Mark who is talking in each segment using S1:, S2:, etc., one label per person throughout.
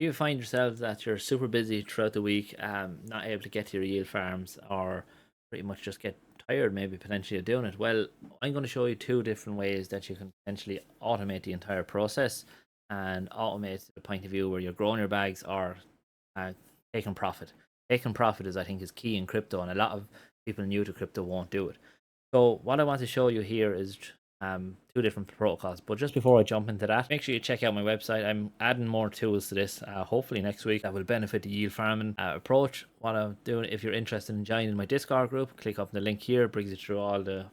S1: You find yourself that you're super busy throughout the week, not able to get to your yield farms, or pretty much just get tired, maybe potentially of doing it. Well, I'm going to show you two different ways that you can potentially automate the entire process and automate to the point of view where you're growing your bags or uh, taking profit. Taking profit is, I think, is key in crypto, and a lot of people new to crypto won't do it. So what I want to show you here is two different protocols. But just before I jump into that, make sure you check out my website. I'm adding more tools to this, hopefully next week, that will benefit the yield farming approach. What I'm doing, if you're interested in joining my Discord group, click up the link here. It brings you through all the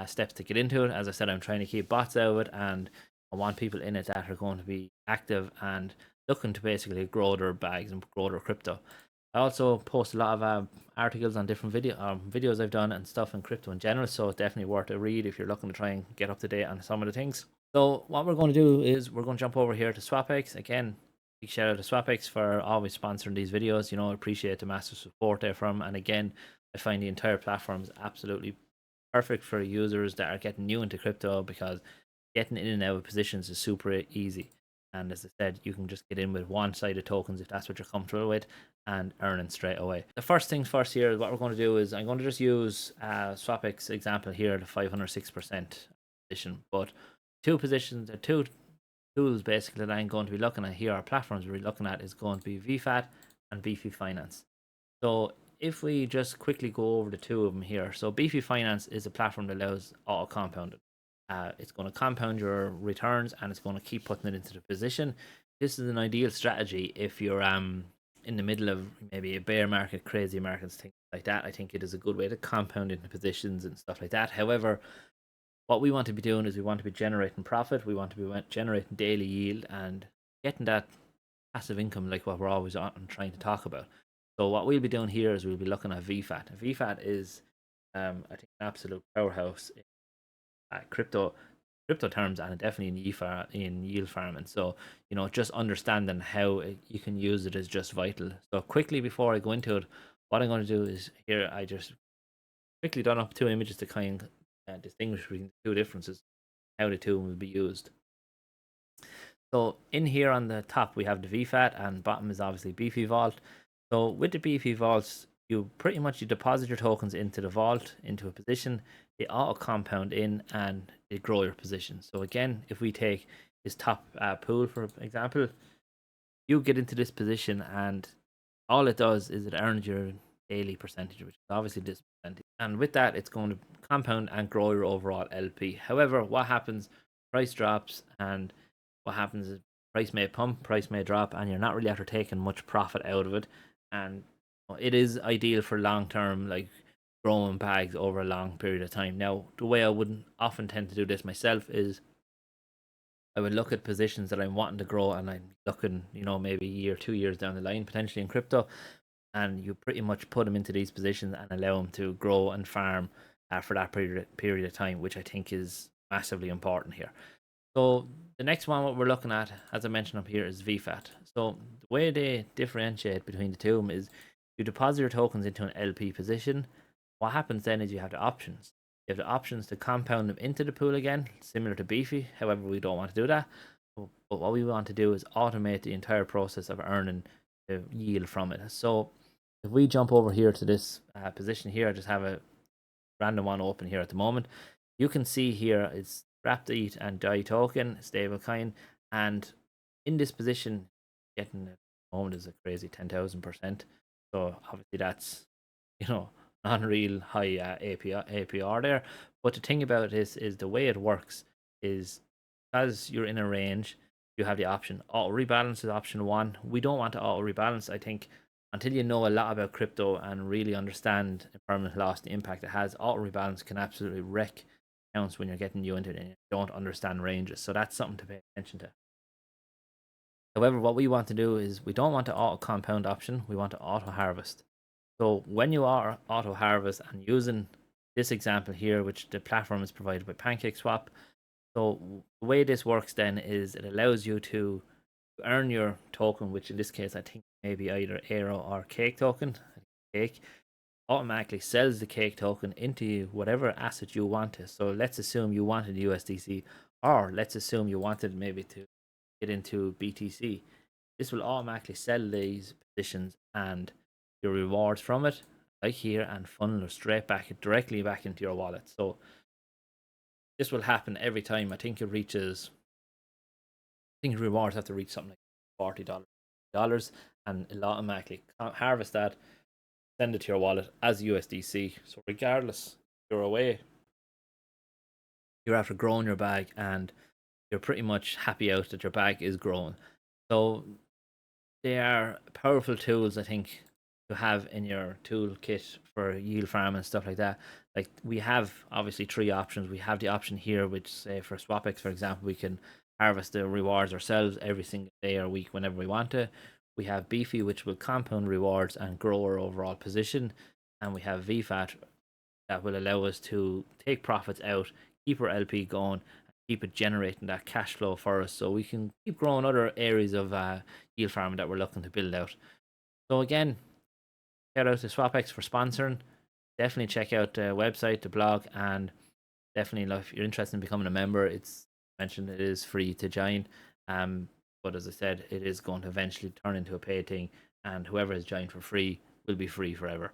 S1: steps to get into it. As I said, I'm trying to keep bots out of it, and I want people in it that are going to be active and looking to basically grow their bags and grow their crypto. I also post a lot of articles on different videos I've done and stuff in crypto in general, so it's definitely worth a read if you're looking to try and get up to date on some of the things. So what we're going to do is we're going to jump over here to SwapX. Again, big shout out to SwapX for always sponsoring these videos. I appreciate the massive support there from. And again, I find the entire platform is absolutely perfect for users that are getting new into crypto, because getting in and out of positions is super easy. And as I said, you can just get in with one-sided tokens if that's what you're comfortable with, and earning straight away. The first things first here, what we're going to do is I'm going to just use SwapX example here, the 506% position. But two positions, two tools basically that I'm going to be looking at here, our platforms we're looking at, is going to be VFAT and Beefy Finance. So if we just quickly go over the two of them here. So Beefy Finance is a platform that allows auto compounding. It's going to compound your returns, and it's going to keep putting it into the position. This is an ideal strategy if you're in the middle of maybe a bear market, crazy markets, things like that. I think it is a good way to compound into positions and stuff like that. However, what we want to be doing is we want to be generating profit. We want to be generating daily yield and getting that passive income, like what we're always on trying to talk about. So what we'll be doing here is we'll be looking at VFAT. VFAT is, I think, an absolute powerhouse in crypto terms, and definitely in yield farming. So just understanding how you can use it is just vital. So quickly before I go into it, what I'm going to do is here I just quickly done up two images to kind of distinguish between the two differences, how the two will be used. So in here on the top we have the VFAT, and bottom is obviously Beefy Vault. So with the Beefy Vaults, you pretty much deposit your tokens into the vault, into a position. They auto compound in and they grow your position. So again, if we take this top pool for example, you get into this position and all it does is it earns your daily percentage, which is obviously this percentage. And with that, it's going to compound and grow your overall LP. However, what happens? Price drops, and what happens is price may pump, price may drop, and you're not really after taking much profit out of it. And it is ideal for long term, like growing bags over a long period of time. Now, the way I wouldn't often tend to do this myself is I would look at positions that I'm wanting to grow, and I'm looking, maybe a year, 2 years down the line, potentially in crypto, and you pretty much put them into these positions and allow them to grow and farm for that period of time, which I think is massively important here. So the next one, what we're looking at, as I mentioned up here, is VFAT. So the way they differentiate between the two of them is you deposit your tokens into an LP position. What happens then is you have the options. You have the options to compound them into the pool again, similar to Beefy. However, we don't want to do that. But what we want to do is automate the entire process of earning the yield from it. So if we jump over here to this position here, I just have a random one open here at the moment. You can see here it's wrapped eat and die token, stablecoin, and in this position, getting at the moment is a crazy 10,000%. So obviously that's unreal high APR there. But the thing about this is the way it works is, as you're in a range, you have the option auto rebalance is option one. We don't want to auto rebalance. I think until you know a lot about crypto and really understand impermanent loss, the impact it has, auto rebalance can absolutely wreck accounts when you're getting new into it and you don't understand ranges. So that's something to pay attention to. However, what we want to do is we don't want to auto compound option, we want to auto harvest. So when you are auto harvest and using this example here, which the platform is provided by PancakeSwap, so the way this works then is it allows you to earn your token, which in this case I think maybe either Arrow or Cake token. Cake automatically sells the Cake token into whatever asset you want to. So let's assume you wanted USDC, or let's assume you wanted maybe to get into BTC. this will automatically sell these positions and your rewards from it, like here, and funnel it straight back directly back into your wallet. So this will happen every time. I think it reaches. I think rewards have to reach something like $40, and it'll automatically harvest that, send it to your wallet as USDC. So regardless, you're away, you're after growing your bag, and you're pretty much happy out that your bag is growing. So they are powerful tools, I think, to have in your toolkit for yield farm and stuff like that. Like, we have obviously three options. We have the option here, which, say for SwapX, for example, we can harvest the rewards ourselves every single day or week whenever we want to. We have Beefy, which will compound rewards and grow our overall position, and we have VFAT that will allow us to take profits out, keep our LP going, keep it generating that cash flow for us, so we can keep growing other areas of yield farming that we're looking to build out. So again, shout out to SwapX for sponsoring. Definitely check out the website, the blog, and definitely, if you're interested in becoming a member, it's mentioned it is free to join. But as I said, it is going to eventually turn into a paid thing, and whoever has joined for free will be free forever.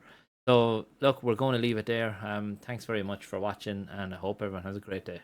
S1: So look, we're going to leave it there. Thanks very much for watching, and I hope everyone has a great day.